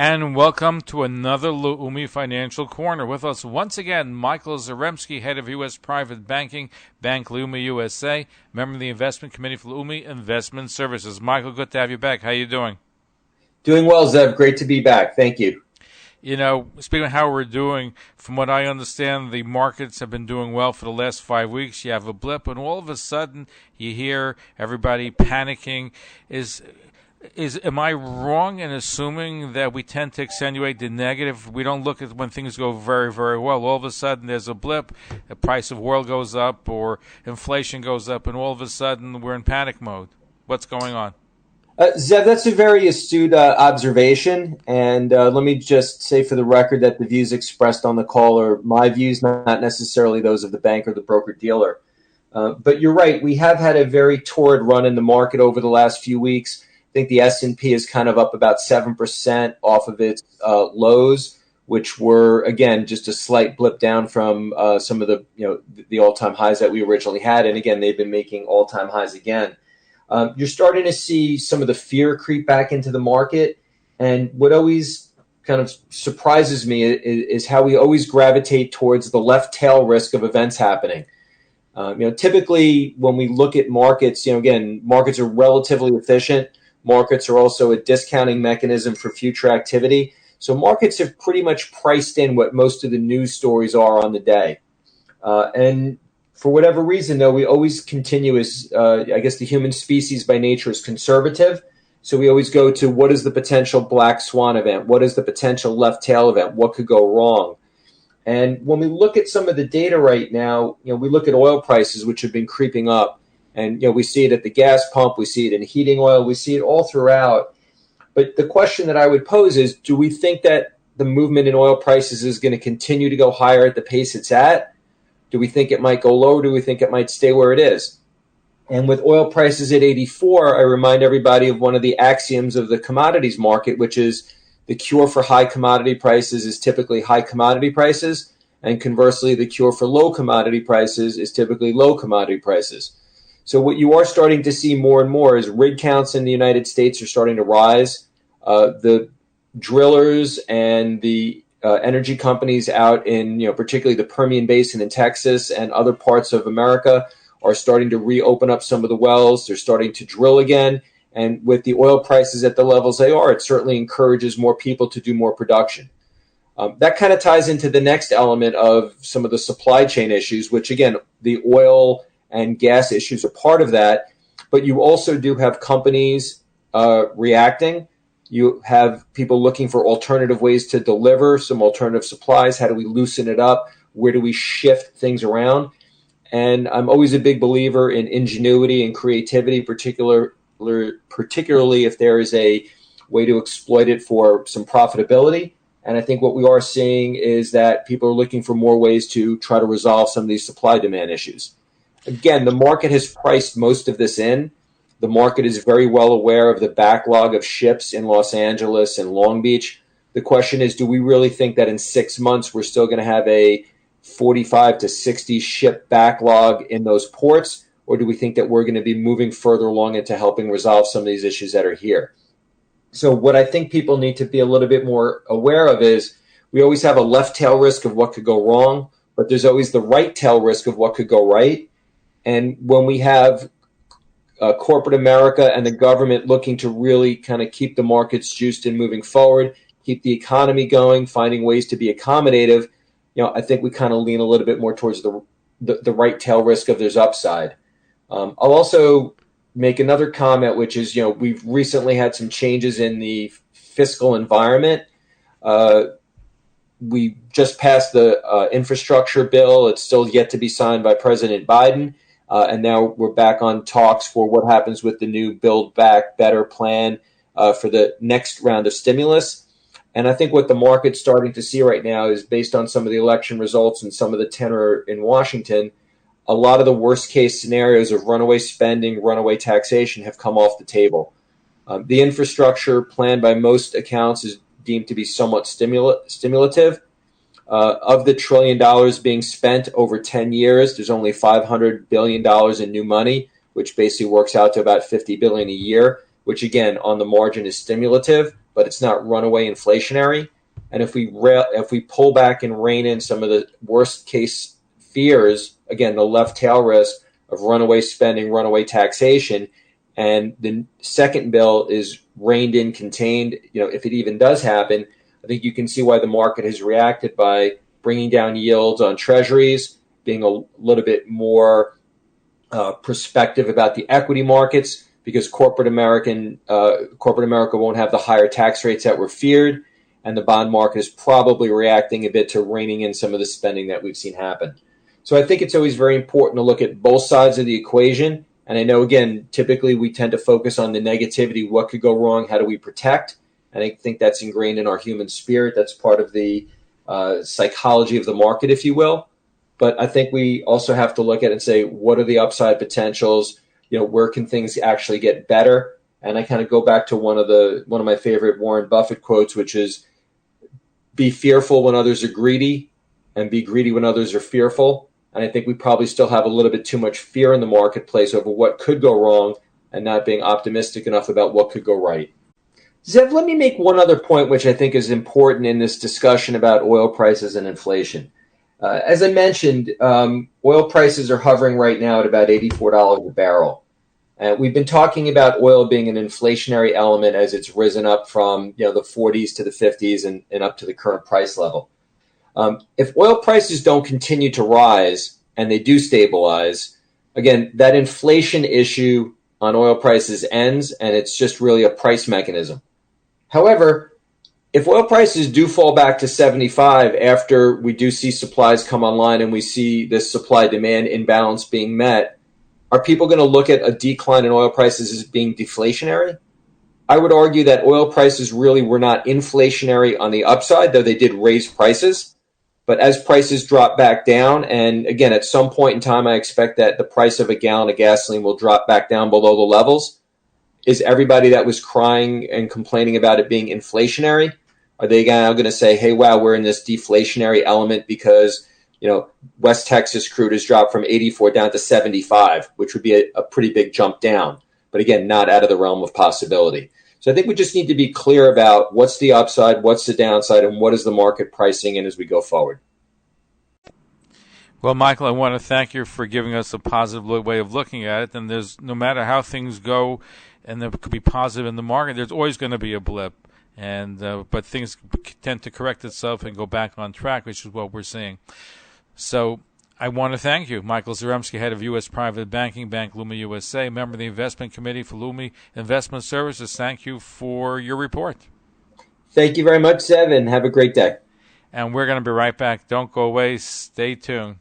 And welcome to another Leumi Financial Corner. With us once again, Michael Zaremski, head of U.S. Private Banking, Bank Leumi USA, member of the Investment Committee for Leumi Investment Services. Michael, good to have you back. How are you doing? Doing well, Zev. Great to be back. Thank you. You know, speaking of how we're doing, from what I understand, the markets have been doing well for the last 5 weeks. You have a blip, and all of a sudden you hear everybody panicking. Am I wrong in assuming that we tend to accentuate the negative? We don't look at when things go very, very well. All of a sudden there's a blip, the price of oil goes up or inflation goes up, and all of a sudden we're in panic mode. What's going on? Zev, that's a very astute observation. And let me just say for the record that the views expressed on the call are my views, not necessarily those of the bank or the broker-dealer. But you're right. We have had a very torrid run in the market over the last few weeks. I think the S&P is kind of up about 7% off of its lows, which were, again, just a slight blip down from some of the all-time highs that we originally had. And again, they've been making all-time highs again. You're starting to see some of the fear creep back into the market. And what always kind of surprises me is how we always gravitate towards the left tail risk of events happening. Typically when we look at markets, again, markets are relatively efficient. Markets are also a discounting mechanism for future activity. So markets have pretty much priced in what most of the news stories are on the day. And for whatever reason, though, we always continue as, I guess the human species by nature is conservative. So we always go to what is the potential black swan event? What is the potential left tail event? What could go wrong? And when we look at some of the data right now, we look at oil prices, which have been creeping up. And, we see it at the gas pump. We see it in heating oil. We see it all throughout. But the question that I would pose is, do we think that the movement in oil prices is going to continue to go higher at the pace it's at? Do we think it might go lower? Do we think it might stay where it is? And with oil prices at 84, I remind everybody of one of the axioms of the commodities market, which is the cure for high commodity prices is typically high commodity prices. And conversely, the cure for low commodity prices is typically low commodity prices. So what you are starting to see more and more is rig counts in the United States are starting to rise. The drillers and the energy companies out in, particularly the Permian Basin in Texas and other parts of America are starting to reopen up some of the wells. They're starting to drill again. And with the oil prices at the levels they are, it certainly encourages more people to do more production. That kind of ties into the next element of some of the supply chain issues, which again, the oil and gas issues are part of that, but you also do have companies reacting. You have people looking for alternative ways to deliver some alternative supplies. How do we loosen it up? Where do we shift things around? And I'm always a big believer in ingenuity and creativity, particularly if there is a way to exploit it for some profitability. And I think what we are seeing is that people are looking for more ways to try to resolve some of these supply-demand issues. Again, the market has priced most of this in. The market is very well aware of the backlog of ships in Los Angeles and Long Beach. The question is, do we really think that in 6 months we're still going to have a 45 to 60 ship backlog in those ports? Or do we think that we're going to be moving further along into helping resolve some of these issues that are here? So what I think people need to be a little bit more aware of is we always have a left tail risk of what could go wrong, but there's always the right tail risk of what could go right. And when we have corporate America and the government looking to really kind of keep the markets juiced and moving forward, keep the economy going, finding ways to be accommodative, I think we kind of lean a little bit more towards the right tail risk of there's upside. I'll also make another comment, which is, we've recently had some changes in the fiscal environment. We just passed the infrastructure bill. It's still yet to be signed by President Biden. And now we're back on talks for what happens with the new Build Back Better plan for the next round of stimulus. And I think what the market's starting to see right now is based on some of the election results and some of the tenor in Washington, a lot of the worst case scenarios of runaway spending, runaway taxation have come off the table. The infrastructure plan by most accounts is deemed to be somewhat stimulative. Of the $1 trillion being spent over 10 years, there's only $500 billion in new money, which basically works out to about $50 billion a year, which again, on the margin is stimulative, but it's not runaway inflationary. And if we pull back and rein in some of the worst case fears, again, the left tail risk of runaway spending, runaway taxation, and the second bill is reined in, contained, if it even does happen, I think you can see why the market has reacted by bringing down yields on treasuries, being a little bit more perspective about the equity markets, because corporate America won't have the higher tax rates that were feared, and the bond market is probably reacting a bit to reining in some of the spending that we've seen happen. So I think it's always very important to look at both sides of the equation. And I know, again, typically we tend to focus on the negativity, what could go wrong, how do we protect? And I think that's ingrained in our human spirit. That's part of the psychology of the market, if you will. But I think we also have to look at it and say, what are the upside potentials? Where can things actually get better? And I kind of go back to one of my favorite Warren Buffett quotes, which is, be fearful when others are greedy and be greedy when others are fearful. And I think we probably still have a little bit too much fear in the marketplace over what could go wrong and not being optimistic enough about what could go right. Zev, let me make one other point, which I think is important in this discussion about oil prices and inflation. As I mentioned, oil prices are hovering right now at about $84 a barrel. We've been talking about oil being an inflationary element as it's risen up from the 40s to the 50s and up to the current price level. If oil prices don't continue to rise and they do stabilize, again, that inflation issue on oil prices ends, and it's just really a price mechanism. However, if oil prices do fall back to 75 after we do see supplies come online and we see this supply-demand imbalance being met, are people going to look at a decline in oil prices as being deflationary? I would argue that oil prices really were not inflationary on the upside, though they did raise prices. But as prices drop back down, and again, at some point in time, I expect that the price of a gallon of gasoline will drop back down below the levels. Is everybody that was crying and complaining about it being inflationary, are they now going to say, hey, wow, we're in this deflationary element because, West Texas crude has dropped from 84 down to 75, which would be a pretty big jump down. But again, not out of the realm of possibility. So I think we just need to be clear about what's the upside, what's the downside, and what is the market pricing in as we go forward. Well, Michael, I want to thank you for giving us a positive way of looking at it. And there's, no matter how things go, and there could be positive in the market, there's always going to be a blip. And but things tend to correct itself and go back on track, which is what we're seeing. So I want to thank you, Michael Zaremski, head of U.S. Private Banking, Bank Leumi USA, member of the Investment Committee for Leumi Investment Services. Thank you for your report. Thank you very much, Zev, and have a great day. And we're going to be right back. Don't go away. Stay tuned.